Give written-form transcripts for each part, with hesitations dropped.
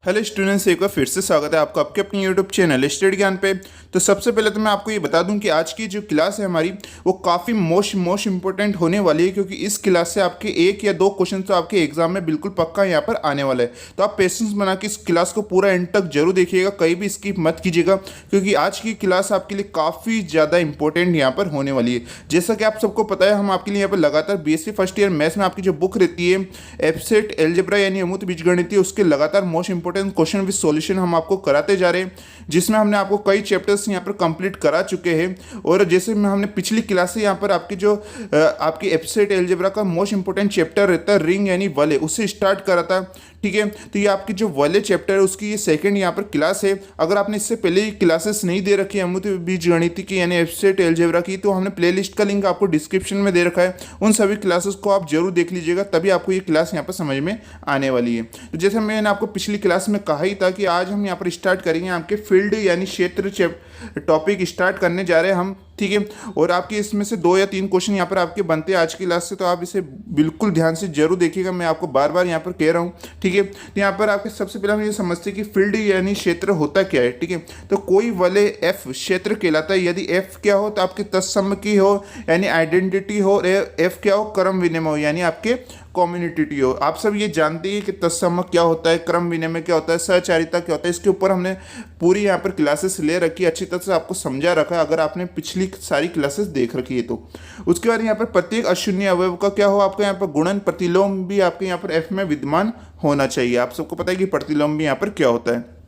Hello students, एक बार फिर से स्वागत है आपको आपके अपनी यूट्यूब चैनल स्टडी ज्ञान पे। तो सबसे पहले तो मैं आपको ये बता दूं कि आज की जो क्लास है हमारी वो काफ़ी मोस्ट इंपॉर्टेंट होने वाली है, क्योंकि इस क्लास से आपके एक या दो क्वेश्चन तो आपके एग्जाम में बिल्कुल पक्का यहाँ पर आने वाला है। तो आप पेशेंस बना के इस क्लास को पूरा एंड तक जरूर देखिएगा, कहीं भी स्किप मत कीजिएगा, क्योंकि आज की क्लास आपके लिए काफ़ी ज़्यादा इंपॉर्टेंट यहाँ पर होने वाली है। जैसा कि आप सबको पता है, हम आपके लिए यहाँ पर लगातार बीएससी फर्स्ट ईयर मैथ्स में आपकी जो बुक रहती है एफसेट एलजेब्रा यानी अमूर्त बीजगणित, उसके लगातार most important question with solution हम आपको कराते जा रहे हैं, जिसमें हमने आपको कई चैप्टर्स यहाँ पर कंप्लीट करा चुके हैं। और जैसे में हमने पिछली क्लास से यहाँ पर आपकी जो आपकी एफसेट एलजेब्रा का मोस्ट इंपॉर्टेंट चैप्टर रहता है रिंग यानी वलय, उससे स्टार्ट करा था। ठीक है, तो ये आपकी जो वलय चैप्टर है उसकी ये सेकंड यहाँ पर क्लास है। अगर आपने इससे पहले क्लासेस नहीं दे रखी है अमूर्त बीजगणित की यानी एफसेट एलजेब्रा की, तो हमने प्लेलिस्ट का लिंक आपको डिस्क्रिप्शन में दे रखा है। उन सभी क्लासेस को आप जरूर देख लीजिएगा, तभी आपको ये क्लास यहाँ पर समझ में आने वाली है। तो जैसे मैंने आपको पिछली क्लास में कहा ही था कि आज हम यहाँ पर स्टार्ट करेंगे आपके फील्ड यानी क्षेत्र टॉपिक स्टार्ट करने जा रहे हैं हम। ठीक है, और आपके इसमें से 2 या 3 क्वेश्चन यहाँ पर आपके बनते हैं आज की क्लास से, तो आप इसे बिल्कुल ध्यान से जरूर देखिएगा, मैं आपको बार बार यहाँ पर कह रहा हूँ। ठीक है, तो यहाँ पर आपके सबसे पहले हम ये समझते हैं कि फील्ड यानी क्षेत्र होता क्या है। ठीक है, तो कोई वलय एफ क्षेत्र कहलाता है यदि एफ क्या हो तो आपके तत्सम की हो यानी आइडेंटिटी हो, एफ क्या हो क्रम विनिमय हो यानी आपके कम्युनिटी हो। आप सब ये जानते हैं कि तत्सम क्या होता है, क्रम विनिमय क्या होता है, सहचारिता क्या होता है, इसके ऊपर हमने पूरी यहाँ पर क्लासेस ले रखी है, अच्छी तरह से आपको समझा रखा है अगर आपने पिछली सारी क्लासेस देख रखी है तो। उसके बाद यहाँ पर प्रत्येक अशून्य अवयव का क्या हो आपका यहाँ पर गुणन प्रतिलोम भी आपके यहाँ पर एफ में विद्यमान होना चाहिए। आप सबको पता है कि प्रतिलोम भी यहाँ पर क्या होता है।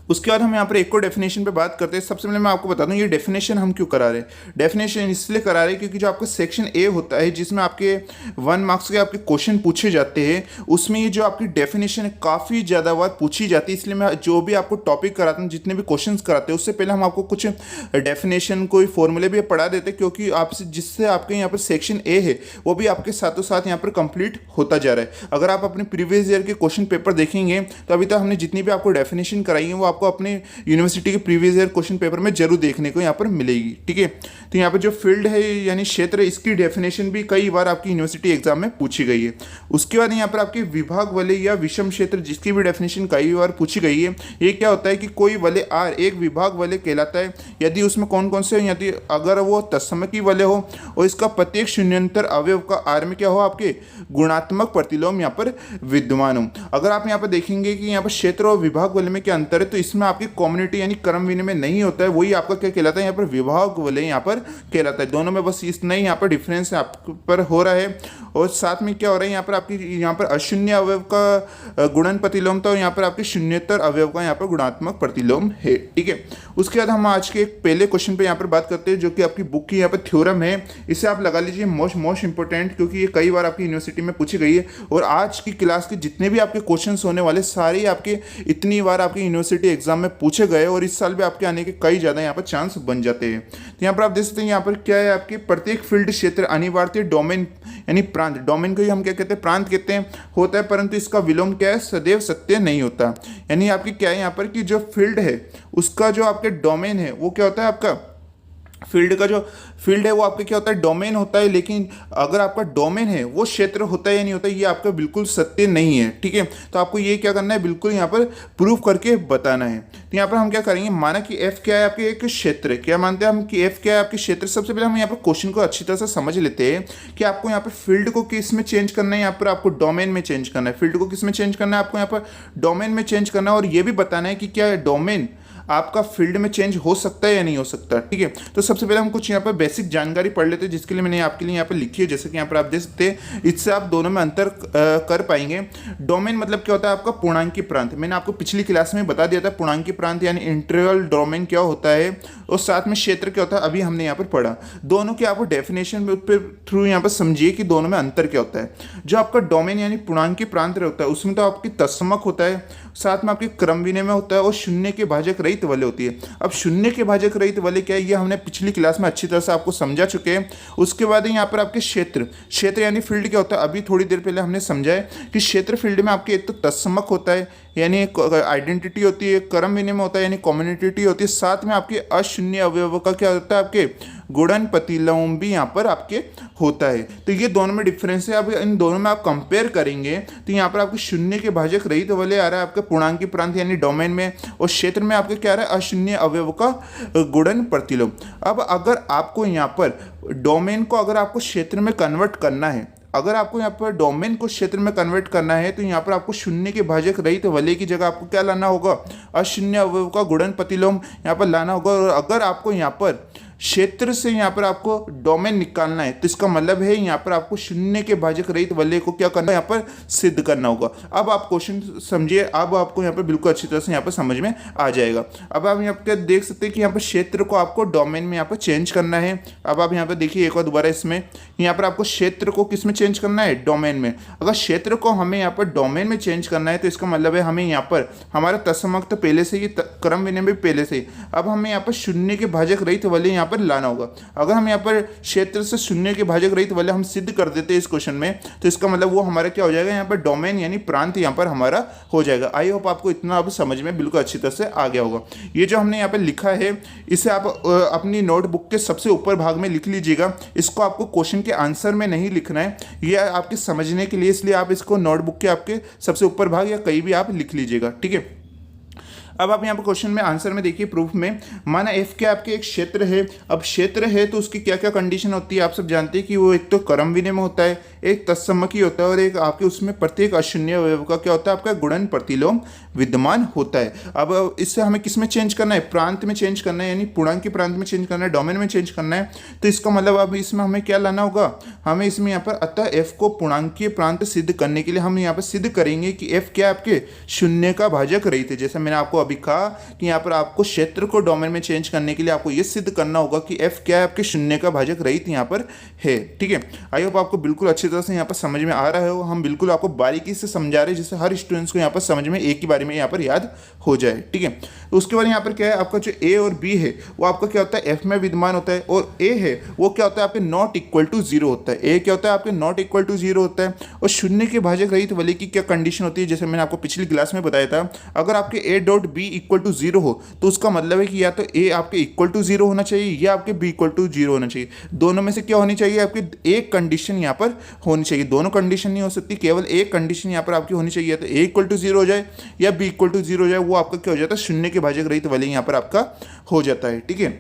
उसके बाद हम यहाँ पर एक और डेफिनेशन पे बात करते हैं। सबसे पहले मैं आपको बता दूं ये डेफिनेशन हम क्यों करा रहे हैं। डेफिनेशन इसलिए करा रहे हैं क्योंकि जो आपका सेक्शन ए होता है जिसमें आपके 1 मार्क्स के आपके क्वेश्चन पूछे जाते हैं, उसमें ये जो आपकी डेफिनेशन है काफ़ी ज़्यादा बार पूछी जाती है। इसलिए मैं जो भी आपको टॉपिक कराता हूँ, जितने भी क्वेश्चन कराते हैं, उससे पहले हम आपको कुछ डेफिनेशन कोई फॉर्मूले भी पढ़ा देते हैं, क्योंकि आपसे जिससे आपके यहाँ पर सेक्शन ए है वो भी आपके साथों साथ यहाँ पर कंप्लीट होता जा रहा है। अगर आप अपने प्रीवियस ईयर के क्वेश्चन पेपर देखेंगे तो अभी तक हमने जितनी भी आपको डेफिनेशन कराई है वो आपको अपने यूनिवर्सिटी के प्रीवियस ईयर क्वेश्चन पेपर में जरूर देखने को यहाँ पर मिलेगी। ठीक है, तो यहाँ पर जो फील्ड है यानी क्षेत्र, इसकी डेफिनेशन भी कई बार आपकी यूनिवर्सिटी एग्जाम में पूछी गई है। उसके बाद यहाँ पर आपके विभाग वलय या विषम क्षेत्र, जिसकी भी डेफिनेशन कई बार पूछी गई है। ये क्या होता है कि कोई वलय आर एक विभाग वलय कहलाता है यदि उसमें कौन कौन से, यदि अगर वो तत्समकी वलय हो और इसका प्रत्येक शून्यंतर अवयव का आर में क्या हो आपके गुणात्मक प्रतिलोम यहाँ पर विद्यमान हो। अगर आप यहाँ पर देखेंगे कि यहाँ पर क्षेत्र और विभाग वलय में क्या अंतर है, तो इसमें आपकी कम्युनिटी यानी क्रम विनिमय नहीं होता है, वही आपका क्या कहलाता है यहाँ पर विभाग वलय यहाँ पर कहलाता है। दोनों में बस इतना ही यहाँ पर डिफरेंस आप पर हो रहा है। और साथ में क्या हो रहा है यहाँ पर आपकी यहाँ पर अशून्य अवयव का गुणन प्रतिलोम था और यहाँ पर आपके शून्यतर अवयव का यहाँ पर गुणात्मक प्रतिलोम है। ठीक है, उसके बाद हम आज के एक पहले क्वेश्चन पे यहाँ पर बात करते हैं, जो कि आपकी बुक की यहाँ पर थ्योरम है। इसे आप लगा लीजिए मोस्ट इंपॉर्टेंट, क्योंकि ये कई बार आपकी यूनिवर्सिटी में पूछी गई है। और आज की क्लास के जितने भी आपके क्वेश्चन होने वाले सारे आपके इतनी बार आपकी यूनिवर्सिटी एग्जाम में पूछे गए और इस साल भी आपके आने के कई ज़्यादा यहाँ पर चांस बन जाते हैं। तो यहाँ पर आप देख सकते हैं यहाँ पर क्या है आपके प्रत्येक फील्ड क्षेत्र अनिवार्य डोमेन यानी प्रांत, डोमेन को ही हम क्या कहते हैं प्रांत कहते हैं, होता है, परंतु इसका विलोम क्या है सदैव सत्य नहीं होता। यानी आपकी क्या है यहाँ पर कि जो फील्ड है उसका जो आपके डोमेन है वो क्या होता है, आपका फील्ड का जो फील्ड है वो आपका क्या होता है डोमेन होता है, लेकिन अगर आपका डोमेन है वो क्षेत्र होता है या नहीं होता, ये आपका बिल्कुल सत्य नहीं है। ठीक है, तो आपको ये क्या करना है, बिल्कुल यहाँ पर प्रूफ करके बताना है। तो यहाँ पर हम क्या करेंगे, माना कि एफ क्या है आपके एक क्षेत्र, क्या मानते हैं हम कि एफ क्या है आपके क्षेत्र। सबसे पहले हम यहाँ पर क्वेश्चन को अच्छी तरह से समझ लेते हैं कि आपको यहाँ पर फील्ड को किस में चेंज करना है, यहाँ पर आपको डोमेन में चेंज करना है। फील्ड को किस में चेंज करना है, आपको यहाँ पर डोमेन में चेंज करना है, और ये भी बताना है कि क्या डोमेन आपका फील्ड में चेंज हो सकता है या नहीं हो सकता। ठीक है, तो सबसे पहले हम कुछ यहाँ पर बेसिक जानकारी पढ़ लेते हैं, जिसके लिए मैंने आपके लिए यहाँ पर लिखी है। जैसे कि यहाँ पर आप देख सकते हैं, इससे आप दोनों में अंतर कर पाएंगे। डोमेन मतलब क्या होता है आपका पूर्णांकी प्रांत। मैंने आपको पिछली क्लास में बता दिया था पूर्णांकी प्रांत यानी इंटरवल डोमेन क्या होता है, और साथ में क्षेत्र क्या होता है, अभी हमने यहाँ पर पढ़ा। दोनों के आपको डेफिनेशन में थ्रू यहाँ पर समझिए कि दोनों में अंतर क्या होता है। जो आपका डोमेन यानी पूर्णांकी प्रांत होता है उसमें तो आपकी तत्समक होता है, साथ में आपके क्रम विनिमय होता है और शून्य के भाजक रहित वलय होती है। अब शून्य के भाजक रहित वलय क्या है, ये हमने पिछली क्लास में अच्छी तरह से आपको समझा चुके हैं। उसके बाद यहाँ पर आपके क्षेत्र यानी फील्ड क्या होता है, अभी थोड़ी देर पहले हमने समझा है कि क्षेत्र फील्ड में आपके एक तो तत्समक होता है यानी एक आइडेंटिटी होती है, क्रम विनिमय होता है यानी कम्युनिटी होती है, साथ में आपके अशून्य अवयव का क्या होता है, आपके गुणन प्रतिलोम भी यहाँ पर आपके होता है। तो ये दोनों में डिफरेंस है। अब इन दोनों में आप कंपेयर करेंगे तो यहाँ पर आपके शून्य के भाजक रहित वाले आ रहा है आपके पूर्णांकी प्रांत यानी डोमेन में, और क्षेत्र में आपके क्या आ रहा है, अशून्य अवयव का गुणन प्रतिलोम। अब अगर आपको यहाँ पर डोमेन को अगर आपको क्षेत्र में कन्वर्ट करना है, अगर आपको यहाँ पर डोमेन को क्षेत्र में कन्वर्ट करना है तो यहाँ पर आपको शून्य के भाजक रहित वलय की जगह आपको क्या लाना होगा, अशून्य अवयव का गुणन प्रतिलोम यहाँ पर लाना होगा। और अगर आपको यहाँ पर क्षेत्र से यहाँ पर आपको डोमेन निकालना है तो इसका मतलब है यहाँ पर आपको शून्य के भाजक रहित वलय को क्या करना है, यहाँ पर सिद्ध करना होगा। अब आप क्वेश्चन समझिए, अब आपको यहाँ पर बिल्कुल अच्छी तरह से यहाँ पर समझ में आ जाएगा। अब आप यहाँ पर देख सकते हैं कि यहाँ पर क्षेत्र को आपको डोमेन में यहाँ पर चेंज करना है। अब आप यहाँ पर देखिए एक और दोबारा इसमें, यहाँ पर आपको क्षेत्र को किस में चेंज करना है, डोमेन में। अगर क्षेत्र को हमें यहाँ पर डोमेन में चेंज करना है तो इसका मतलब है हमें यहाँ पर हमारा तत्समक पहले से ही, क्रम विनिमय पहले से ही, अब हमें यहाँ पर शून्य के भाजक रहित वलय यहाँ पर लाना होगा। अगर हम यहाँ पर क्षेत्र से शून्य के भाजक रहित वलय हम सिद्ध कर देते हैं इस क्वेश्चन में, तो इसका मतलब वो हमारा क्या हो जाएगा, यहाँ पर डोमेन यानी प्रांत यहाँ पर हमारा हो जाएगा। आई होप आपको इतना अब समझ में बिल्कुल अच्छी तरह से आ गया होगा। ये जो हमने यहाँ पर लिखा है इसे आप अपनी नोटबुक के सबसे ऊपर भाग में लिख लीजिएगा। इसको आपको क्वेश्चन के आंसर में नहीं लिखना है, ये आपके समझने के लिए, इसलिए आप इसको नोटबुक के आपके सबसे ऊपर भाग या कहीं भी आप लिख लीजिएगा, ठीक है। अब आप यहाँ पर क्वेश्चन में आंसर में देखिए, प्रूफ में माना एफ के आपके एक क्षेत्र है। अब क्षेत्र है तो उसकी क्या क्या कंडीशन होती है, आप सब जानते हैं कि वो एक तो क्रम विनिमय होता है, एक तत्समकी होता है, और एक आपके उसमें प्रत्येक अशून्य अवयव का क्या होता है, आपका गुणन प्रतिलोम विद्यमान होता है। अब इससे हमें किस में चेंज करना है, प्रांत में चेंज करना है, यानी पूर्णांक के प्रांत में चेंज करना है, डोमेन में चेंज करना है। तो इसका मतलब अब इसमें हमें क्या लाना होगा, हमें इसमें यहाँ पर अतः एफ को पूर्णांकीय प्रांत सिद्ध करने के लिए हम यहाँ पर सिद्ध करेंगे कि एफ क्या आपके शून्य का भाजक रहित है। जैसे मैंने आपको अभी कहा कि यहाँ पर आपको क्षेत्र को डोमेन में चेंज करने के लिए आपको ये सिद्ध करना होगा कि एफ क्या है, आपके शून्य का भाजक रहित यहाँ पर है, ठीक है। आई होप आपको बिल्कुल अच्छी तरह से यहाँ पर समझ में आ रहा है। हम बिल्कुल आपको बारीकी से समझा रहे हैं जिससे हर स्टूडेंट्स को यहाँ पर समझ में एक ही बारे में यहाँ पर याद हो जाए, ठीक है। तो उसके बाद यहाँ पर क्या है, आपका जो ए और बी है वो आपका क्या होता है, एफ में विद्यमान होता है, और ए है वो क्या होता है, आपके नॉट इक्वल टू जीरो होता है। ए क्या होता है, आपके नॉट इक्वल टू जीरो होता है। और शून्य के भाजक रहित वलय की क्या कंडीशन होती है, जैसे मैंने आपको पिछली क्लास में बताया था, अगर आपके A dot B equal to zero हो तो उसका मतलब है कि या तो ए आपके इक्वल टू जीरो होना चाहिए या आपके बी इक्वल टू जीरो होना चाहिए। दोनों में से क्या होनी चाहिए, आपकी एक कंडीशन यहाँ पर होनी चाहिए। दोनों कंडीशन नहीं हो सकती, केवल एक कंडीशन यहाँ पर आपकी होनी चाहिए, तो ए इक्वल टू जीरो हो जाए या बी इक्वल टू जीरो हो जाए, वो आपका क्या हो जाता है, शून्य के भाजक रहित वलय यहाँ पर आपका हो जाता है, ठीक है।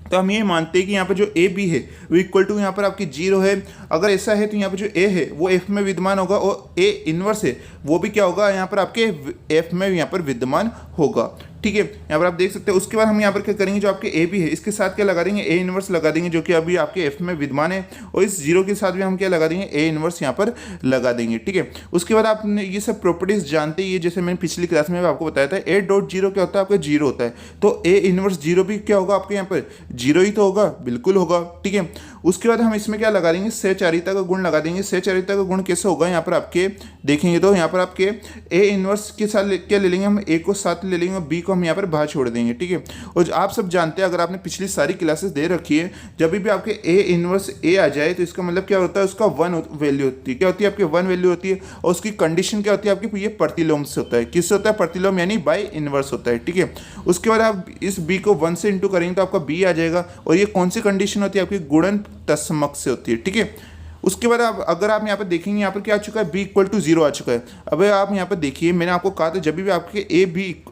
तो हम ये मानते हैं कि यहाँ पर जो ए बी है वो इक्वल टू यहाँ पर आपकी जीरो है। अगर ऐसा है तो यहाँ पर जो ए है वो एफ में विद्यमान होगा, और ए इनवर्स है वो भी क्या होगा, यहाँ पर आपके एफ में यहाँ पर विद्यमान होगा, ठीक है। यहाँ पर आप देख सकते हैं। उसके बाद हम यहाँ पर क्या करेंगे, जो आपके ए बी है इसके साथ क्या लगा देंगे, ए इनवर्स लगा देंगे, जो कि अभी आपके एफ में विद्यमान है, और इस जीरो के साथ भी हम क्या लगा देंगे, ए इनवर्स यहाँ पर लगा देंगे, ठीक है। उसके बाद आपने ये सब प्रॉपर्टीज जानते ही है, जैसे मैंने पिछली क्लास में आपको बताया था, ए डॉट जीरो क्या होता है, आपका जीरो होता है, तो ए इनवर्स जीरो भी क्या होगा, आपके यहाँ पर जीरो ही तो होगा, बिल्कुल होगा, ठीक है। उसके बाद हम इसमें क्या लगा देंगे, सहचारिता का गुण लगा देंगे। सहचारिता का गुण कैसे होगा, यहाँ पर आपके देखेंगे तो यहाँ पर आपके ए इनवर्स के साथ क्या ले लेंगे, हम ए को साथ ले लेंगे और बी को हम यहाँ पर बाहर छोड़ देंगे, ठीक है। और आप सब जानते हैं, अगर आपने पिछली सारी क्लासेस दे रखी है, जब भी आपके ए इनवर्स ए आ जाए तो इसका मतलब क्या होता है, उसका वन वैल्यू होती है, क्या होती है, आपकी वन वैल्यू होती है, और उसकी कंडीशन क्या होती है, आपकी ये प्रतिलोम से होता है। किससे होता है, प्रतिलोम यानी बाय इनवर्स होता है, ठीक है। उसके बाद आप इस बी को वन से इंटू करेंगे तो आपका बी आ जाएगा, और ये कौन सी कंडीशन होती है, आपकी गुणन तत्समक से होती है, ठीक है। उसके बाद आप अगर आप यहाँ पर देखेंगे, यहाँ पर क्या आ चुका है, बी इक्वल टू जीरो आ चुका है। अब आप यहाँ पर देखिए, मैंने आपको कहा था जब भी आपके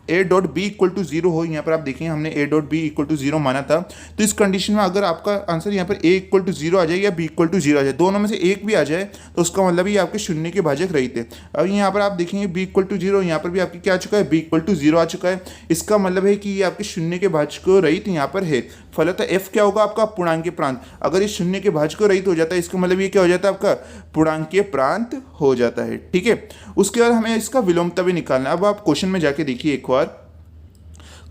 A dot B equal to zero हो, यहाँ पर आप देखेंगे हमने A dot B equal to zero माना था, तो इस कंडीशन में अगर आपका आंसर यहाँ पर ए इक्वल टू जीरो आ जाए या बी इक्वल टू जीरो आ जाए, दोनों में से एक भी आ जाए तो उसका मतलब ये आपके शून्य के भाजक रहित है। अब यहाँ पर आप देखेंगे बी इक्वल टू जीरो, यहाँ पर भी आपकी क्या आ चुका है, बी इक्वल टू जीरो आ चुका है। इसका मतलब है कि ये आपके शून्य के भाजक रहित यहाँ पर है। फलतः एफ क्या होगा, आपका पूर्णांकीय प्रांत। अगर ये शून्य के भाजक रहित हो जाता है, इसका मतलब ये क्या हो जाता है, आपका पूर्णांकीय प्रांत हो जाता है, ठीक है। उसके बाद हमें इसका विलोमता भी निकालना है। अब आप क्वेश्चन में जाके देखिए एक बार,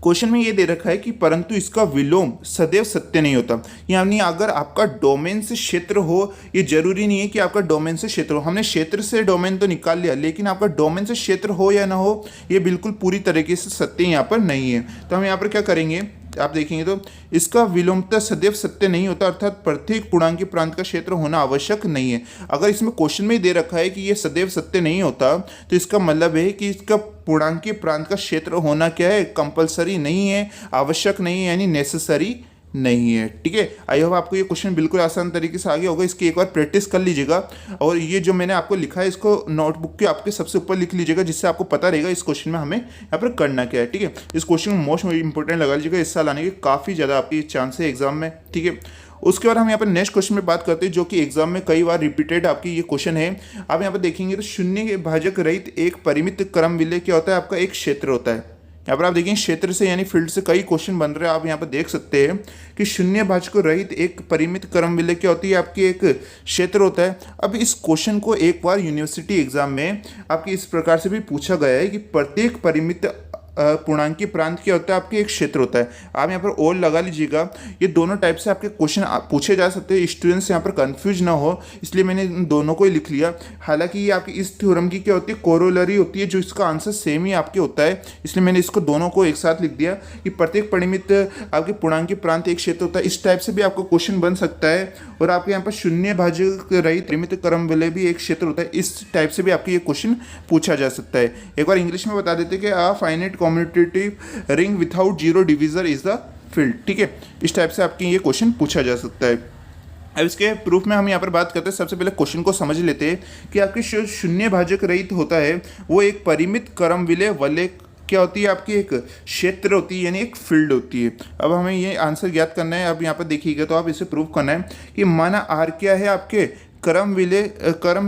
क्वेश्चन में ये दे रखा है कि परंतु इसका विलोम सदैव सत्य नहीं होता। यानी अगर आपका डोमेन से क्षेत्र हो, ये जरूरी नहीं है कि आपका डोमेन से क्षेत्र हो। हमने क्षेत्र से डोमेन तो निकाल लिया, लेकिन आपका डोमेन से क्षेत्र हो या ना हो, ये बिल्कुल पूरी तरीके से सत्य यहाँ पर नहीं है। तो हम यहाँ पर क्या करेंगे, आप देखेंगे तो इसका विलोमता सदैव सत्य नहीं होता, अर्थात प्रत्येक पूर्णांकी प्रांत का क्षेत्र होना आवश्यक नहीं है। अगर इसमें क्वेश्चन में ही दे रखा है कि ये सदैव सत्य नहीं होता, तो इसका मतलब है कि इसका पूर्णांकी प्रांत का क्षेत्र होना क्या है, कंपलसरी नहीं है, आवश्यक नहीं है, यानी नेसेसरी नहीं है। ठीक है, आई होप आपको ये क्वेश्चन बिल्कुल आसान तरीके से आ गया होगा। इसकी एक बार प्रैक्टिस कर लीजिएगा, और ये जो मैंने आपको लिखा है इसको नोटबुक के आपके सबसे ऊपर लिख लीजिएगा, जिससे आपको पता रहेगा इस क्वेश्चन में हमें यहाँ पर करना क्या है। ठीक है, इस क्वेश्चन को मोस्ट इंपॉर्टेंट लगा लीजिएगा, इस साल आने के काफ़ी ज़्यादा आपकी चांस है एग्जाम में। ठीक है, उसके बाद हम यहाँ पर नेक्स्ट क्वेश्चन में बात करते हैं, जो कि एग्जाम में कई बार रिपीटेड आपकी ये क्वेश्चन है। आप यहाँ पर देखेंगे तो शून्य के भाजक रहित एक परिमित क्रम विलय क्या होता है, आपका एक क्षेत्र होता है। यहाँ पर आप देखेंगे क्षेत्र से यानी फील्ड से कई क्वेश्चन बन रहे हैं। आप यहाँ पर देख सकते हैं कि शून्य भाजक रहित एक परिमित क्रम विलय क्या होती है, आपकी एक क्षेत्र होता है। अब इस क्वेश्चन को एक बार यूनिवर्सिटी एग्जाम में आपकी इस प्रकार से भी पूछा गया है कि प्रत्येक परिमित पूर्णांकी प्रांत क्या होता है, आपके एक क्षेत्र होता है। आप यहाँ पर और लगा लीजिएगा, ये दोनों टाइप से आपके क्वेश्चन पूछे जा सकते हैं, स्टूडेंट्स यहाँ पर कंफ्यूज ना हो, इसलिए मैंने इन दोनों को ही लिख लिया। हालांकि ये आपकी इस थ्योरम की क्या होती है, कोरोलरी होती है, जो इसका आंसर सेम ही आपके होता है, इसलिए मैंने इसको दोनों को एक साथ लिख दिया कि प्रत्येक परिमित आपके पूर्णांकी प्रांत एक क्षेत्र होता है। इस टाइप से भी आपको क्वेश्चन बन सकता है। और आपके यहाँ पर शून्य भाजक रहित परिमित क्रम विलय भी एक क्षेत्र होता है, इस टाइप से भी आपके ये क्वेश्चन पूछा जा सकता है। एक बार इंग्लिश में बता देते कि a finite commutative ring without zero divisor is the field. ठीक है, इस टाइप से आपके ये क्वेश्चन पूछा जा सकता है। अब इसके प्रूफ में हम यहाँ पर बात करते हैं। सबसे पहले क्वेश्चन को समझ लेते हैं कि आपके शून्य भाजक रहित होता है वो एक परिमित क्रम विलय वलय क्या होती है, आपकी एक क्षेत्र होती है, यानी एक फील्ड होती है। अब हमें ये आंसर ज्ञात करना है। अब यहाँ पर देखिएगा तो आप इसे प्रूव करना है कि माना आर क्या है, आपके क्रम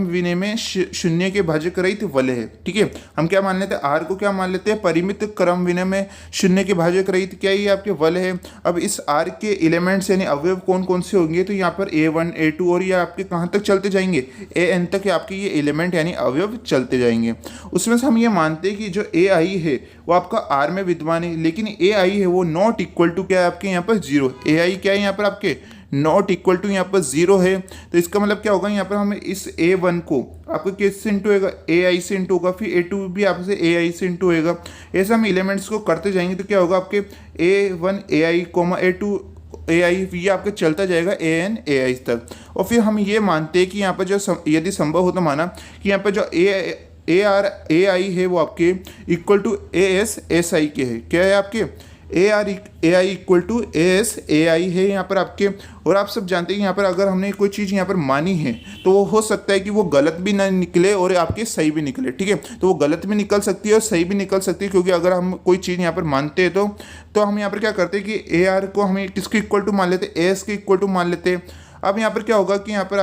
विलय में शून्य के भाजक रहित वलय है। ठीक है, हम क्या मान लेते हैं, आर को क्या मान लेते हैं, परिमित क्रम विलय में शून्य के भाजक रहित क्या ये आपके वलय है। अब इस आर के एलिमेंट्स यानी अवयव कौन कौन से होंगे, तो यहाँ पर A1 A2 और ये आपके कहाँ तक चलते जाएंगे, AN तक आपके ये एलिमेंट यानी अवयव चलते जाएंगे। उसमें से हम ये मानते हैं कि जो AI है वो आपका आर में विद्यमान है, लेकिन AI है वो नॉट इक्वल टू क्या है, आपके यहाँ पर जीरो। AI क्या है यहाँ पर आपके नॉट इक्वल टू यहाँ पर जीरो है, तो इसका मतलब क्या होगा, यहाँ पर हमें इस A1 को आपको किससे इंटू होगा, AI से इंटू होगा, फिर A2 भी आपसे AI से इंटू होगा। ऐसे हम एलिमेंट्स को करते जाएंगे तो क्या होगा, आपके A1 AI A2 AI, ये आपके चलता जाएगा AN AI तक। और फिर हम ये मानते हैं कि यहाँ पर जो यदि संभव हो तो माना कि यहाँ पर जो AI है वो आपके इक्वल टू AS SI के है। क्या है आपके AI equal to AS AI है यहाँ पर आपके। और आप सब जानते हैं कि यहाँ पर अगर हमने कोई चीज़ यहाँ पर मानी है तो वो हो सकता है कि वो गलत भी ना निकले और आपके सही भी निकले। ठीक है, तो वो गलत भी निकल सकती है और सही भी निकल सकती है, क्योंकि अगर हम कोई चीज़ यहाँ पर मानते हैं तो हम यहाँ पर क्या करते हैं कि AR को हमें किसके इक्वल टू मान लेते हैं, AS के इक्वल टू मान लेते हैं। अब यहाँ पर क्या होगा कि यहाँ पर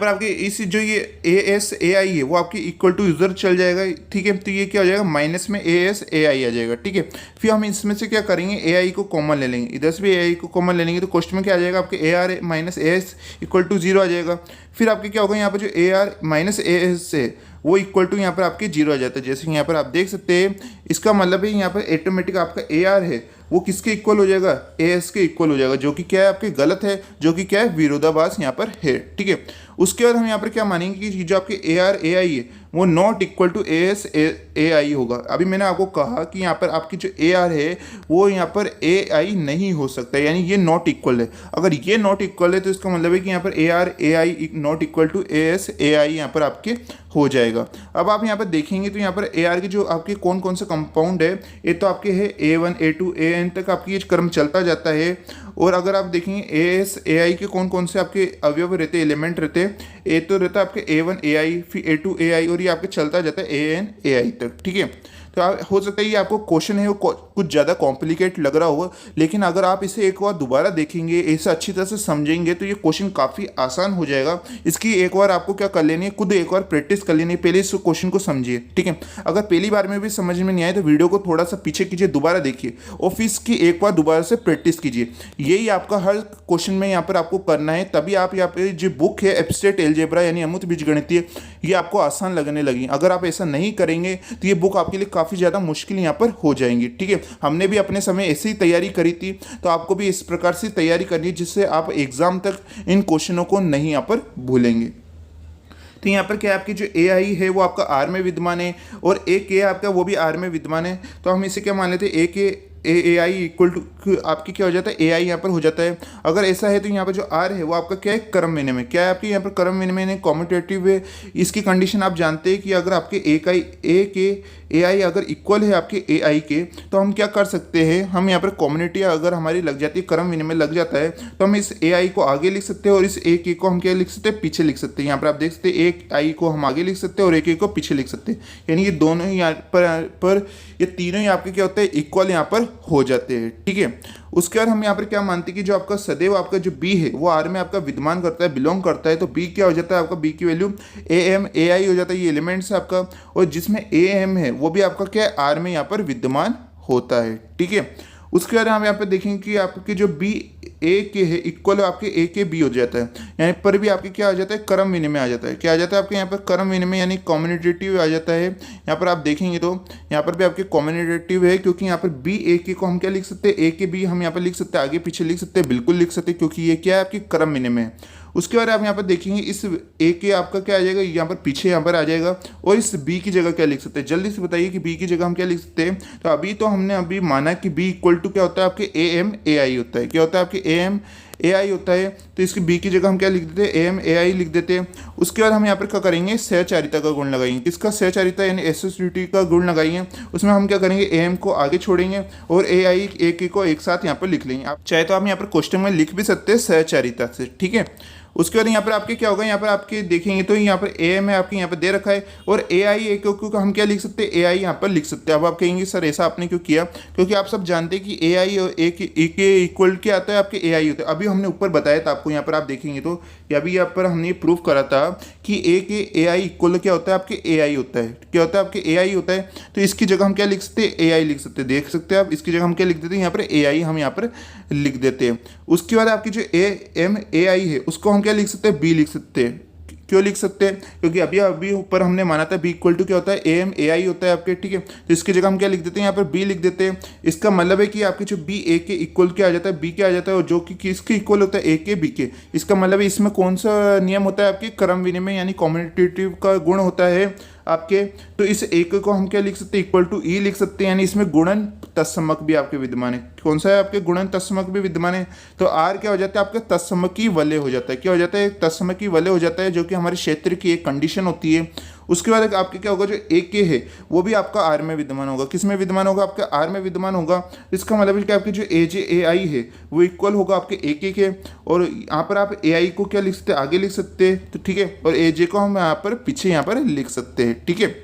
आपके इस जो ये AS AI है वो आपके इक्वल टू यूज़र चल जाएगा। ठीक है, तो ये क्या हो जाएगा, माइनस में AS AI आ जाएगा। ठीक है, फिर हम इसमें से क्या करेंगे, AI को कॉमन ले लेंगे, इधर से भी AI को कॉमन ले लेंगे, तो क्वेश्चन में क्या आ जाएगा, आपके AR minus AS equal to zero आ जाएगा। फिर आपके क्या होगा, यहाँ पर जो AR माइनस AS है वो इक्वल टू यहाँ पर आपके जीरो आ जाता है। जैसे कि यहाँ पर आप देख सकते हैं, इसका मतलब है यहाँ पर ऑटोमेटिक आपका AR है वो किसके इक्वल हो जाएगा, AS के इक्वल हो जाएगा, जो कि क्या है आपके गलत है, जो कि क्या है विरोधाभास यहाँ पर है। ठीक है, उसके बाद हम यहाँ पर क्या मानेंगे कि जो आपके AR AI है वो not equal to AS AI होगा। अभी मैंने आपको कहा कि यहाँ पर आपकी जो AR है वो यहाँ पर AI नहीं हो सकता, यानी ये नॉट इक्वल है। अगर ये नॉट इक्वल है तो इसका मतलब है कि यहाँ पर AR AI not equal to AS AI यहाँ पर आपके हो जाएगा। अब आप यहाँ पर देखेंगे तो यहाँ पर AR के जो आपके कौन कौन से कंपाउंड है, ये तो आपके है A1 A2 AN तक आपकी ये क्रम चलता जाता है। और अगर आप देखेंगे AS AI के कौन कौन से आपके अवयव रहते हैं, एलिमेंट रहते हैं, ए तो रहता है आपके A1 AI, फिर A2 AI और ये आपके चलता जाता है AN AI तक। ठीक है, तो हो सकता है ये आपको क्वेश्चन है वो कुछ ज़्यादा कॉम्प्लिकेट लग रहा होगा, लेकिन अगर आप इसे एक बार दोबारा देखेंगे, इसे अच्छी तरह से समझेंगे तो ये क्वेश्चन काफ़ी आसान हो जाएगा। इसकी एक बार आपको क्या कर लेनी है, खुद एक बार प्रैक्टिस कर लेनी है, पहले इस क्वेश्चन को समझिए। ठीक है, अगर पहली बार में भी समझ में नहीं आए तो वीडियो को थोड़ा सा पीछे कीजिए, दोबारा देखिए और फिर इसकी एक बार दोबारा से प्रैक्टिस कीजिए। यही आपका हर क्वेश्चन में यहाँ पर आपको करना है, तभी आप यहाँ पे जो बुक है एब्स्ट्रैक्ट अलजेब्रा यानी अमूर्त बीजगणितीय, ये आपको आसान लगने लगी। अगर आप ऐसा नहीं करेंगे तो ये बुक आपके लिए काफ़ी ज़्यादा मुश्किल यहाँ पर हो जाएंगी। ठीक है, हमने भी अपने समय ऐसे ही तैयारी करी थी, तो आपको भी इस प्रकार से तैयारी करनी है जिससे आप एग्जाम तक इन क्वेश्चनों को नहीं यहाँ पर भूलेंगे। तो यहाँ पर क्या आपकी जो AI है वो आपका R में विद्यमान है और एक है आपका वो भी R में विद्यमान है, तो हम इसे क्या मान लेते हैं, ए आई इक्वल टू आपकी क्या हो जाता है, ए आई यहाँ पर हो जाता है। अगर ऐसा है तो यहाँ पर जो आर है वो आपका क्या है, क्रम विनिमय। क्या है आपके यहाँ पर क्रम विनिमय, कॉम्यूटेटिव है। इसकी कंडीशन आप जानते हैं कि अगर आपके ए आई अगर इक्वल है आपके ए आई के, तो हम क्या कर सकते हैं, हम यहाँ पर कम्युनिटी अगर हमारी लग जाती है, क्रम विनिमय लग जाता है, तो हम इस ए आई को आगे लिख सकते हैं और इस ए के को हम क्या लिख सकते हैं, पीछे लिख सकते हैं। यहाँ पर आप देख सकते हैं एक आई को हम आगे लिख सकते हैं और एक को पीछे लिख सकते हैं। यानी ये दोनों ही यहाँ पर ये तीनों ही आपके क्या होते हैं, इक्वल यहाँ पर हो जाते हैं। ठीक है, उसके बाद हम यहाँ पर क्या मानते हैं कि जो आपका सदैव आपका जो बी है वो आर में आपका विद्यमान करता है, बिलोंग करता है। तो बी क्या हो जाता है आपका, बी की वैल्यू ए एम ए आई हो जाता है, ये एलिमेंट्स है आपका। और जिसमें ए एम है वो भी आपका क्या है, आर में यहाँ पर विद्यमान होता है। ठीक है, उसके बाद हम यहाँ पे देखेंगे कि आपके जो बी ए के है इक्वल आपके ए के बी हो जाता है। यहाँ पर भी आपके क्या आ जाता है, क्रम विनिमय आ जाता है। क्या आ जाता है आपके यहाँ पर, क्रम विनिमय यानी कम्यूनिटेटिव आ जाता है। यहाँ पर आप देखेंगे तो यहाँ पर भी आपके कम्यूनिटेटिव है, क्योंकि यहाँ पर बी ए के को हम क्या लिख सकते हैं, ए के बी हम यहाँ पर लिख सकते हैं, आगे पीछे लिख सकते हैं, बिल्कुल लिख सकते हैं, क्योंकि ये क्या है आपकी क्रम विनिमय है। उसके बाद आप यहाँ पर देखेंगे इस ए के आपका क्या आ जाएगा, यहाँ पर पीछे यहाँ पर आ जाएगा। और इस बी की जगह क्या लिख सकते हैं, जल्दी से बताइए कि बी की जगह हम क्या लिख सकते हैं। तो अभी तो हमने अभी माना कि बी इक्वल टू क्या होता है आपके ए एम ए आई होता है। क्या होता है आपके ए एम ए आई होता है, तो इसकी बी की जगह हम क्या लिख देते हैं, ए एम ए आई लिख देते हैं। उसके बाद हम यहाँ पर क्या करेंगे, सहचारिता का गुण लगाएंगे। किसका, सहचारिता यानी एसोसिएटिविटी का गुण लगाएंगे। उसमें हम क्या करेंगे, ए एम को आगे छोड़ेंगे और ए आई ए के को एक साथ यहाँ पर लिख लेंगे। आप चाहे तो आप यहाँ पर क्वेश्चन में लिख भी सकते हैं सहचारिता से। ठीक है, उसके बाद यहाँ पर आपके क्या होगा, यहाँ पर आपके देखेंगे तो यहाँ पर ए एम है आपके यहाँ पर दे रखा है, और ए आई ए को हम क्या लिख सकते हैं, ए आई यहाँ पर लिख सकते हैं। अब आप कहेंगे सर ऐसा आपने क्यों किया, क्योंकि आप सब जानते हैं कि ए आई और ए के इक्वल क्या आता है आपके ए आई होता है। अभी हमने ऊपर बताया था आपको, यहाँ पर आप देखेंगे तो अभी यहाँ पर हमने प्रूव करा था कि ए के ए आई इक्वल क्या होता है आपके ए आई होता है। क्या होता है आपके ए आई होता है, तो इसकी जगह हम क्या लिख सकते हैं, ए आई लिख सकते हैं। देख सकते हैं आप, इसकी जगह हम क्या लिख देते हैं, यहाँ पर ए आई हम यहाँ पर लिख देते हैं। उसके बाद आपकी जो ए एम ए आई है उसको हम क्या लिख सकते हैं, बी लिख सकते हैं। क्यों लिख सकते हैं, क्योंकि अभी ऊपर हमने माना था बी इक्वल टू क्या होता है, ए एम ए आई होता है आपके। ठीक है, तो इसकी जगह हम क्या लिख देते हैं, यहाँ पर बी लिख देते हैं। इसका मतलब है कि आपके जो बी ए के इक्वल क्या आ जाता है, बी क्या आ जाता है, और जो कि किसके इक्वल होता है, ए के बी के। इसका मतलब है इसमें कौन सा नियम होता है आपके, क्रम विनिमय यानी कम्यूटेटिव का गुण होता है आपके। तो इस एक को हम क्या लिख सकते हैं, इक्वल टू ई लिख सकते हैं, यानी इसमें गुणन तत्समक भी आपके विद्यमान है। कौन सा है आपके, गुणन तत्समक भी विद्यमान है। तो आर क्या हो जाता है आपका, तत्समकी वलय हो जाता है। क्या हो जाता है, तत्समकी वलय हो जाता है, जो कि हमारे क्षेत्र की एक कंडीशन होती है। उसके बाद आपके क्या होगा, जो ए के है वो भी आपका आर में विद्यमान होगा। किस में विद्यमान होगा, आपका आर में विद्यमान होगा। इसका मतलब है कि आपकी जो ए जे ए आई है वो इक्वल होगा आपके ए के, और यहाँ पर आप ए आई को क्या लिख सकते हैं, आगे लिख सकते हैं। तो ठीक है, और ए जे को हम यहाँ पर पीछे यहाँ पर लिख सकते हैं। ठीक है,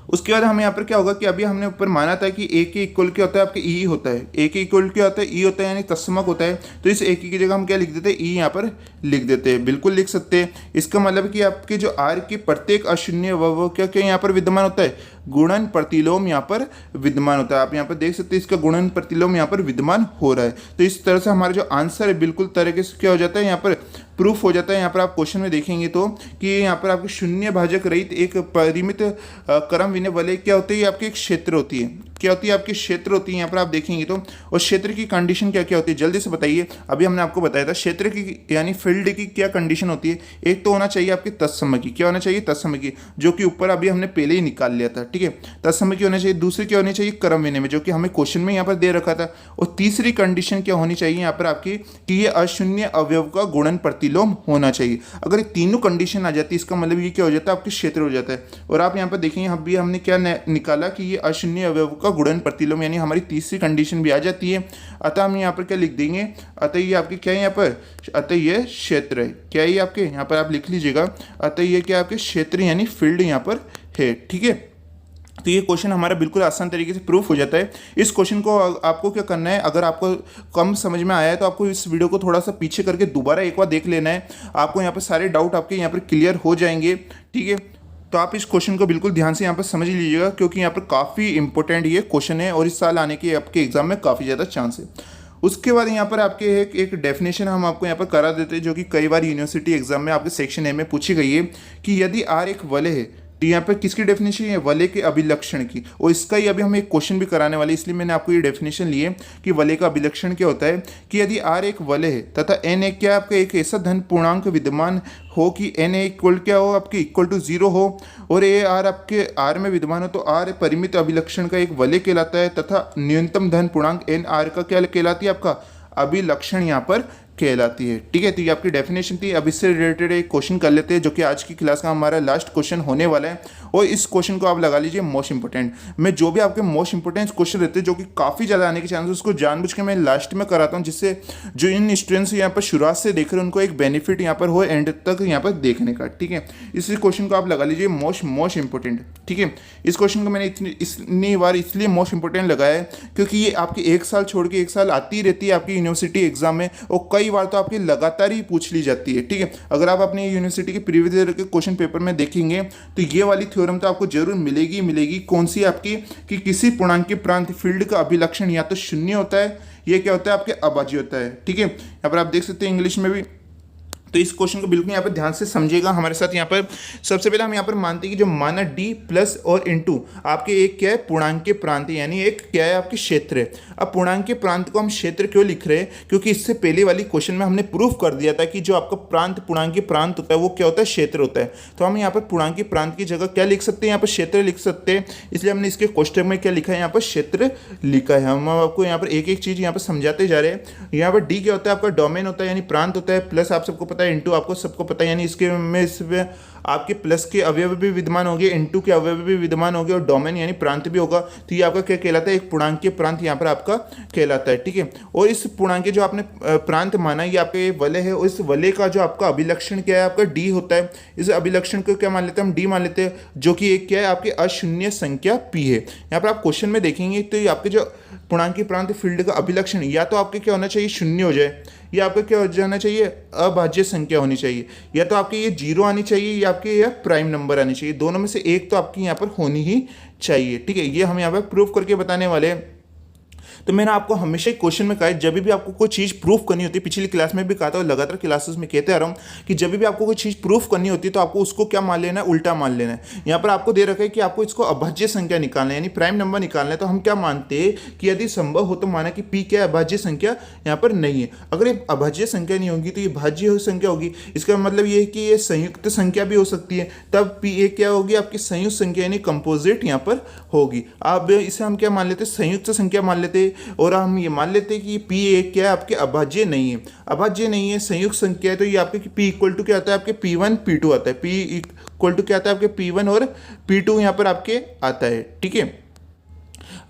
उसके बाद हमें यहाँ पर क्या होगा कि अभी हमने ऊपर माना था कि ए के इक्वल क्या होता है आपके ई होता है। ए के इक्वल क्या होता है, ई होता है, यानी तत्समक होता है। तो इस ए की जगह हम क्या लिख देते हैं, ई यहाँ पर लिख देते हैं, बिल्कुल लिख सकते हैं। इसका मतलब कि आपके जो आर के प्रत्येक अशून्य वो क्या क्या यहाँ पर विद्यमान होता है, गुणन प्रतिलोम यहाँ पर विद्यमान होता है। आप यहाँ पर देख सकते हैं इसका गुणन प्रतिलोम यहाँ पर विद्यमान हो रहा है। तो इस तरह से हमारा जो आंसर है बिल्कुल तरीके से क्या हो जाता है, यहाँ पर प्रूफ हो जाता है। यहाँ पर आप क्वेश्चन में देखेंगे तो कि यहाँ पर आपके शून्य भाजक रहित एक परिमित क्रम विनिमय वलय क्या होती है, आपकी एक क्षेत्र होती है। क्या होती है, आपकी क्षेत्र होती है। यहाँ पर आप देखेंगे तो, और क्षेत्र की कंडीशन क्या क्या होती है, जल्दी से बताइए। अभी हमने आपको बताया था क्षेत्र की यानी फील्ड की क्या कंडीशन होती है। एक तो होना चाहिए आपके तत्समकी, क्या होना चाहिए, तत्समकी, जो कि ऊपर अभी हमने पहले ही निकाल लिया था। ठीक है, तत्समकी होना चाहिए। दूसरी क्या होनी चाहिए, क्रम विनिमय, जो कि हमें क्वेश्चन में यहाँ पर दे रखा था। और तीसरी कंडीशन क्या होनी चाहिए यहाँ पर आपकी, कि ये अशून्य अवयव का गुणन प्रतिलोम होना चाहिए। अगर ये तीनों कंडीशन आ जाती है, इसका मतलब ये क्या हो जाता है, आपके क्षेत्र हो जाता है। और आप यहाँ पर देखेंगे अभी हमने क्या निकाला कि ये अशून्य अवयव का गुणन प्रतिलोम, यानी हमारी तीसरी कंडीशन भी आ जाती है। अतः हम यहाँ पर क्या लिख देंगे, अतः ये आपके क्या है यहाँ पर, अतः ये क्षेत्र है। क्या है आपके, यहाँ पर आप लिख लीजिएगा, अतः ये क्या आपके क्षेत्र यानी फील्ड यहाँ पर है। ठीक है, तो ये क्वेश्चन हमारा बिल्कुल आसान तरीके से प्रूफ हो जाता है। इस क्वेश्चन को आपको क्या करना है, अगर आपको कम समझ में आया है तो आपको इस वीडियो को थोड़ा सा पीछे करके दोबारा एक बार देख लेना है। आपको यहाँ पर सारे डाउट आपके यहाँ पर क्लियर हो जाएंगे। ठीक है, तो आप इस क्वेश्चन को बिल्कुल ध्यान से यहाँ पर समझ लीजिएगा, क्योंकि यहाँ पर काफ़ी इंपॉर्टेंट ये क्वेश्चन है और इस साल आने के आपके एग्जाम में काफ़ी ज़्यादा चांस है। उसके बाद यहाँ पर आपके एक डेफिनेशन हम आपको यहाँ पर करा देते हैं, जो कि कई बार यूनिवर्सिटी एग्जाम में आपके सेक्शन ए में पूछी गई है कि यदि आर एक वलय है तो यहाँ पर किसकी डेफिनेशन है, वलय के अभिलक्षण की, और इसका ही अभी हम एक क्वेश्चन भी कराने वाले, इसलिए मैंने आपको ये डेफिनेशन ली है कि वलय का अभिलक्षण क्या होता है कि यदि R एक वलय है तथा n एक क्या आपका एक ऐसा धन पूर्णांक विद्यमान हो कि n इक्वल क्या हो आपके इक्वल टू 0 हो और ये R आपके R में विद्यमान हो, तो R परिमित अभिलक्षण का एक वलय कहलाता है तथा न्यूनतम धन पूर्णांक n R का क्या कहलाती है, आपका अभिलक्षण यहाँ पर कहलाती है। ठीक है, तो ये आपकी डेफिनेशन थी। अब इससे रिलेटेड एक क्वेश्चन कर लेते हैं जो कि आज की क्लास का हमारा लास्ट क्वेश्चन होने वाला है, और इस क्वेश्चन को आप लगा लीजिए मोस्ट इंपोर्टेंट। मैं जो भी आपके मोस्ट इंपोर्टेंट क्वेश्चन रहते हैं जो कि काफ़ी ज़्यादा आने के चांसेस, उसको जानबूझ के मैं लास्ट में कराता हूँ, जिससे जो इन स्टूडेंट्स यहाँ पर शुरुआत से देख रहे हैं उनको एक बेनिफिट यहाँ पर हो एंड तक यहाँ पर देखने का। ठीक है, इस क्वेश्चन को आप लगा लीजिए मोस्ट इंपोर्टेंट। ठीक है, इस क्वेश्चन को मैंने इतनी बार इसलिए मोस्ट इंपोर्टेंट लगाया है क्योंकि ये आपके एक साल छोड़ के एक साल आती रहती है आपकी यूनिवर्सिटी एग्जाम में, और कई बार तो आपकी लगातार ही पूछ ली जाती है। ठीक है, अगर आप अपनी यूनिवर्सिटी के प्रीवियस ईयर के क्वेश्चन पेपर में देखेंगे तो ये वाली थ्योरम तो आपको जरूर मिलेगी। कौन सी आपकी कि किसी पूर्णांक प्रांत फील्ड का अभिलक्षण या तो शून्य होता है, ये क्या होता है आपके अभाज्य होता है। ठीक है, यहाँ पर आप देख सकते हैं इंग्लिश में भी। तो इस क्वेश्चन को बिल्कुल यहाँ पर ध्यान से समझिएगा हमारे साथ। यहाँ पर सबसे पहले हम यहाँ पर मानते हैं कि जो माना डी प्लस और इनटू आपके एक क्या है पूर्णांक के प्रांत, यानी एक क्या है आपके क्षेत्र है। अब पूर्णांक के प्रांत को हम क्षेत्र क्यों लिख रहे हैं, क्योंकि इससे पहले वाली क्वेश्चन में हमने प्रूफ कर दिया था कि जो आपका प्रांत पूर्णांक के प्रांत होता है वो क्या होता है, क्षेत्र होता है। तो हम यहाँ पर पूर्णांक के प्रांत की जगह क्या लिख सकते हैं, यहाँ पर क्षेत्र लिख सकते हैं, इसलिए हमने इसके कोष्टक में क्या लिखा है, यहाँ पर क्षेत्र लिखा है। हम आपको यहाँ पर एक एक चीज़ यहाँ पर समझाते जा रहे हैं। यहाँ पर डी क्या होता है, आपका डोमेन होता है यानी प्रांत होता है, प्लस आप सबको पता है इंटू आपको सबको पता है, यानी इसके में इसमें आपके प्लस के अवयव भी विद्यमान होंगे, इनटू के अवयव भी विद्यमान होंगे, और डोमेन यानी प्रांत भी होगा। तो ये आपका क्या कहलाता है, एक पूर्णांक के प्रांत यहाँ पर आपका कहलाता है। ठीक है, और इस पूर्णांक के जो आपने प्रांत माना ये आपका ये वलय है, और इस वलय का जो आपका अभिलक्षण क्या है, आपका डी होता है। इस अभिलक्षण को क्या मान लेते हैं हम, डी मान लेते हैं, जो कि एक क्या है आपके अशून्य संख्या पी है। यहाँ पर आप क्वेश्चन में देखेंगे तो ये आपके जो पूर्णांक के प्रांत फील्ड का अभिलक्षण या तो आपके क्या होना चाहिए, शून्य हो जाए, या आपका क्या हो जाना चाहिए, अभाज्य संख्या होनी चाहिए, या तो आपके ये जीरो आनी चाहिए, या आपके यह प्राइम नंबर आनी चाहिए। दोनों में से एक तो आपकी यहाँ पर होनी ही चाहिए। ठीक है, ये हम यहाँ पर प्रूफ करके बताने वाले हैं। तो मैंने आपको हमेशा ही क्वेश्चन में कहा है, जब भी आपको कोई चीज़ प्रूफ करनी होती है, पिछली क्लास में भी कहा था और लगातार क्लासेस में कहते आ रहा हूँ कि जब भी आपको कोई चीज़ प्रूफ करनी होती है तो आपको उसको क्या मान लेना है, उल्टा मान लेना है। यहाँ पर आपको दे रखा है कि आपको इसको अभाज्य संख्या निकालना है, यानी प्राइम नंबर निकालना है। तो हम क्या मानते हैं कि यदि संभव हो तो माना कि पी क्या अभाज्य संख्या यहाँ पर नहीं है। अगर ये अभाज्य संख्या नहीं होगी तो ये भाज्य संख्या होगी। इसका मतलब ये है कि ये संयुक्त संख्या भी हो सकती है, तब पी ए क्या होगी, आपकी संयुक्त संख्या यानी कंपोजिट यहाँ पर होगी। अब इसे हम क्या मान लेते हैं, संयुक्त संख्या मान लेते हैं, और हम ये मान लेते हैं कि पी एक क्या है आपके अभाज्य नहीं है। अभाज्य नहीं है, संयुक्त संख्या है, तो ये आपके पी इक्वल टू क्या आता है, आपके P1 P2 आता है। पी इक्वल टू क्या आता है आपके P1 और P2 यहाँ पर आपके आता है। ठीक है,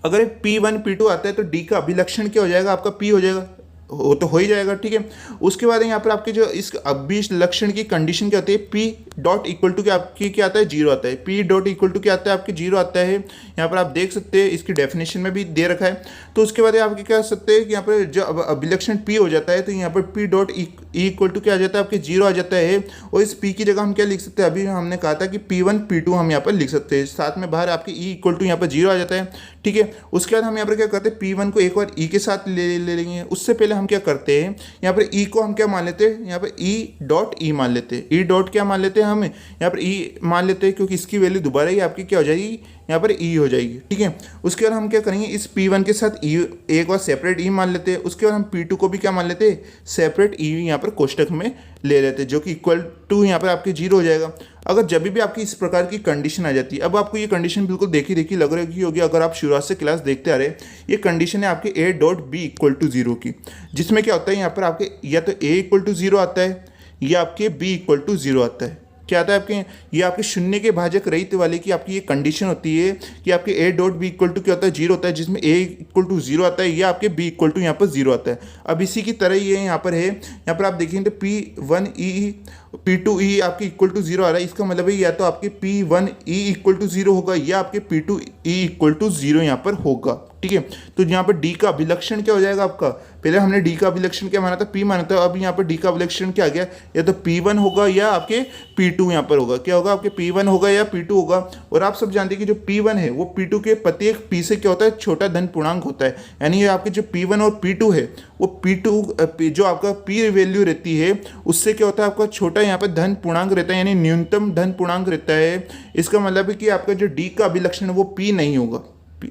अगर P1 P2 आता है तो डी का अभिलक्षण क्या हो जाएगा, आपका P हो जाएगा, वो तो हो ही जाएगा। ठीक है, उसके बाद यहाँ पर आपके जो इस अभिलक्षण की कंडीशन क्या होती है, पी डॉट इक्वल टू क्या आपकी क्या आता है, जीरो आता है। पी डॉट इक्वल टू क्या आता है आपके, जीरो आता है। यहाँ पर आप देख सकते हैं इसकी डेफिनेशन में भी दे रखा है। तो उसके बाद आप क्या कर सकते हैं कि यहाँ पर जो अभिलक्षण पी हो जाता है तो यहाँ पर पी डॉट इक्वल टू क्या आ जाता है, आपके जीरो आ जाता है। और इस पी की जगह हम क्या लिख सकते हैं, अभी हमने कहा था कि P1 P2 हम यहाँ पर लिख सकते हैं, साथ में बाहर आपके ई इक्वल टू यहाँ पर जीरो आ जाता है। ठीक है, उसके बाद हम यहाँ पर क्या करते हैं, P1 को एक बार ई के साथ ले लेंगे। उससे पहले हम क्या करते हैं, यहाँ पर ई को हम क्या मान लेते हैं, यहाँ पर ई डॉट ई मान लेते हैं। ई डॉट क्या मान लेते हैं, हम यहाँ पर ई मान लेते हैं क्योंकि इसकी वैल्यू दोबारा ही आपकी क्या हो जाएगी, यहाँ पर ई हो जाएगी। ठीक है, उसके बाद हम क्या करेंगे, इस P1 के साथ ई एक बार सेपरेट ई मान लेते हैं। उसके बाद हम P2 को भी क्या मान लेते हैं, सेपरेट ई यहाँ पर कोष्टक में ले लेते हैं, जो कि इक्वल टू यहाँ पर आपके जीरो हो जाएगा। अगर जब भी आपकी इस प्रकार की कंडीशन आ जाती है, अब आपको ये कंडीशन बिल्कुल देखी लग रही होगी, अगर आप शुरुआत से क्लास देखते आ रहे हैं, ये कंडीशन है आपके A dot B equal to zero की, जिसमें क्या होता है यहाँ पर आपके या तो ए इक्वल टू जीरो आता है या आपके बी इक्वल टू जीरो आता है। क्या आता है आपके, ये आपके शून्य के भाजक रहित वाले की आपकी ये कंडीशन होती है कि आपके A dot B equal to क्या होता है, जीरो होता है, जिसमें ए इक्वल टू जीरो आता है या आपके बी इक्वल टू यहाँ पर जीरो आता है। अब इसी की तरह ये यहाँ पर है, यहाँ पर आप देखेंगे तो P1 ई P2 ई आपके इक्वल टू जीरो आ रहा है। इसका मतलब है या तो आपके P1 E equal to zero होगा या आपके P2 E equal to zero यहाँ पर होगा। ठीक है। तो यहाँ पर डी का अभिलक्षण क्या हो जाएगा आपका, पहले हमने डी का अभिलक्षण क्या माना था, पी माना था, अब यहाँ पर डी का अभिलक्षण क्या आ गया, या तो P1 होगा या आपके P2 यहाँ पर होगा, क्या होगा आपके P1 होगा या P2 होगा। और आप सब जानते हैं कि जो P1 है वो P2 के प्रत्येक P से क्या होता है, छोटा धन पूर्णांक होता है, यानी ये आपके जो P1 और P2 है वो P2 जो आपका P वैल्यू रहती है उससे क्या होता है आपका छोटा यहाँ पर धन पूर्णांक रहता है, यानी न्यूनतम धन पूर्णांक रहता है। इसका मतलब है कि आपका जो डी का अभिलक्षण है वो P नहीं होगा,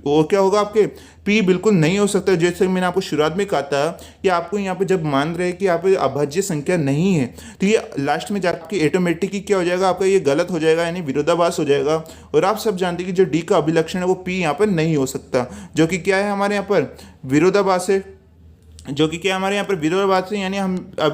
वो क्या होगा आपके P बिल्कुल नहीं हो सकता। जैसे मैंने आपको शुरुआत में कहा था कि आपको यहाँ पे जब मान रहे हैं कि यहाँ पे अभाज्य संख्या नहीं है तो ये लास्ट में जाके ऑटोमेटिक ही क्या हो जाएगा आपका, ये गलत हो जाएगा, यानी विरोधाभास हो जाएगा। और आप सब जानते हैं कि जो डी का अभिलक्षण है वो P यहाँ पर नहीं हो सकता, जो कि क्या है हमारे यहाँ पर विरोधाभास है, जो कि क्या हमारे यहाँ पर विरोधाभास है। यानी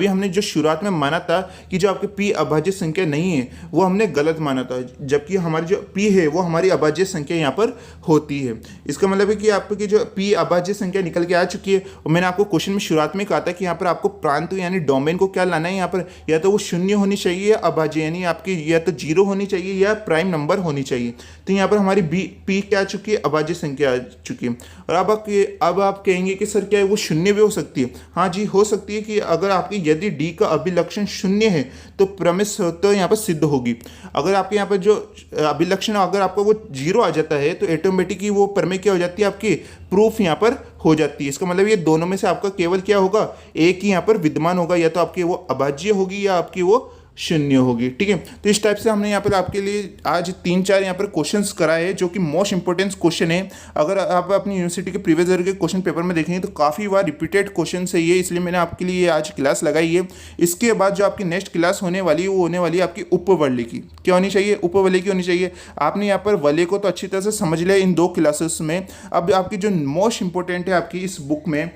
हमने जो शुरुआत में माना था कि जो आपके P अभाज्य संख्या नहीं है वो हमने गलत माना था, जबकि हमारी जो P है वो हमारी अभाज्य संख्या यहाँ पर होती है। इसका मतलब है कि आपकी जो P अभाज्य संख्या निकल के आ चुकी है। और मैंने आपको क्वेश्चन में शुरुआत में कहा था कि यहाँ पर आपको प्रांत यानी डोमेन को क्या लाना है, यहाँ पर या तो वो शून्य होनी चाहिए या अभाज्य, यानी आपकी या तो 0 होनी चाहिए या प्राइम नंबर होनी चाहिए। तो यहाँ पर हमारी P क्या आ चुकी है, अभाज्य संख्या आ चुकी है। और अब आप कहेंगे कि सर क्या है वो शून्य भी हो सकती है। हाँ जी, हो सकती है कि अगर आपकी यदि डी का अभिलक्षण शून्य है तो प्रमेय तो यहाँ पर सिद्ध होगी। अगर आपके यहाँ पर जो अभिलक्षण अगर आपका वो 0 आ जाता है तो ऑटोमेटिक ही वो प्रमेय क्या हो जाती है, आपकी प्रूफ यहाँ पर हो जाती है। इसका मतलब ये दोनों में से आपका केवल क्या होगा, एक ही यहाँ पर विद्यमान होगा, या तो आपकी वो अभाज्य होगी या आपकी वो शून्य होगी। ठीक है, तो इस टाइप से हमने यहाँ पर आपके लिए आज 3-4 यहाँ पर क्वेश्चंस कराए हैं जो कि मोस्ट इंपॉर्टेंट क्वेश्चन है। अगर आप अपनी यूनिवर्सिटी के प्रीवियस ईयर के क्वेश्चन पेपर में देखेंगे तो काफ़ी बार रिपीटेड क्वेश्चन है ये, इसलिए मैंने आपके लिए आज क्लास लगाई है। इसके बाद जो आपकी नेक्स्ट क्लास होने वाली है वो होने वाली है आपकी उपवलय की। क्या होनी चाहिए, उपवलय की होनी चाहिए। आपने यहाँ पर वलय को तो अच्छी तरह से समझ लिया इन 2 क्लासेस में। अब आपकी जो मोस्ट इंपॉर्टेंट है आपकी इस बुक में,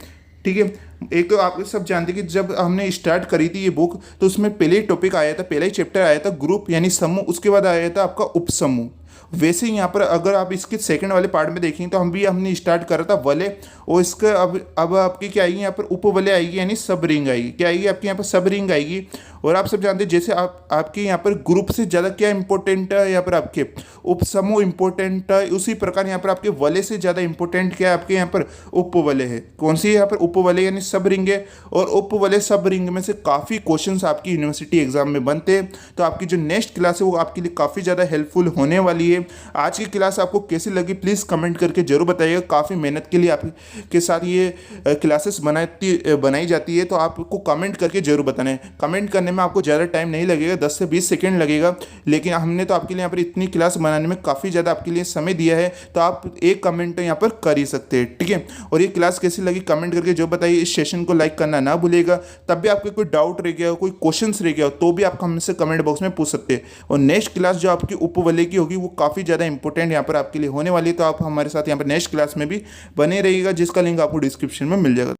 ठीक है, एक तो आप सब जानते हैं कि जब हमने स्टार्ट करी थी ये बुक तो उसमें पहले ही टॉपिक आया था, पहला ही चैप्टर आया था ग्रुप यानी समूह, उसके बाद आया था आपका उपसमूह। वैसे ही यहाँ पर अगर आप इसके सेकंड वाले पार्ट में देखेंगे तो हमने स्टार्ट करा था वलय, और इसका अब आपकी क्या आएगी यहाँ पर उपवलय आएगी, यानी सब रिंग आएगी। क्या आएगी आपके यहाँ पर, सब रिंग आएगी। और आप सब जानते हैं जैसे आपके यहाँ पर ग्रुप से ज़्यादा क्या इंपॉर्टेंट है, यहाँ पर आपके उपसमूह इंपॉर्टेंट है, उसी प्रकार यहाँ पर आपके वलय से ज़्यादा इंपॉर्टेंट क्या है, आपके यहाँ पर उपवलय है। कौन सी है यहाँ पर, उपवलय यानी सब रिंग है। और उपवलय सब रिंग में से काफ़ी क्वेश्चंस आपकी यूनिवर्सिटी एग्जाम में बनते हैं। तो आपकी जो नेक्स्ट क्लास है वो आपके लिए काफ़ी ज़्यादा हेल्पफुल होने वाली है। आज की क्लास आपको कैसी लगी प्लीज़ कमेंट करके जरूर बताइएगा। काफ़ी मेहनत के लिए आपके साथ ये क्लासेस बनाई जाती है, तो आपको कमेंट करके जरूर बताना है। कमेंट करने में आपको ज़्यादा टाइम नहीं लगेगा, 10 से 20 सेकेंड लगेगा, लेकिन हमने तो आपके लिए यहाँ पर इतनी क्लास बनाने में काफ़ी ज़्यादा आपके लिए समय दिया है, तो आप एक कमेंट यहाँ पर कर ही सकते हैं। ठीक है, और ये क्लास कैसी लगी कमेंट करके जो बताइए। इस सेशन को लाइक करना ना भूलिएगा। तब भी आपके कोई डाउट रह गया हो, कोई क्वेश्चंस रह गया हो तो भी आप हमसे कमेंट बॉक्स में पूछ सकते हैं। और नेक्स्ट क्लास जो आपकी उपवलय की होगी वो काफ़ी ज़्यादा इंपॉर्टेंट यहाँ पर आपके लिए होने वाली है, तो आप हमारे साथ यहाँ पर नेक्स्ट क्लास में भी बने रहिएगा, जिसका लिंक आपको डिस्क्रिप्शन में मिल जाएगा।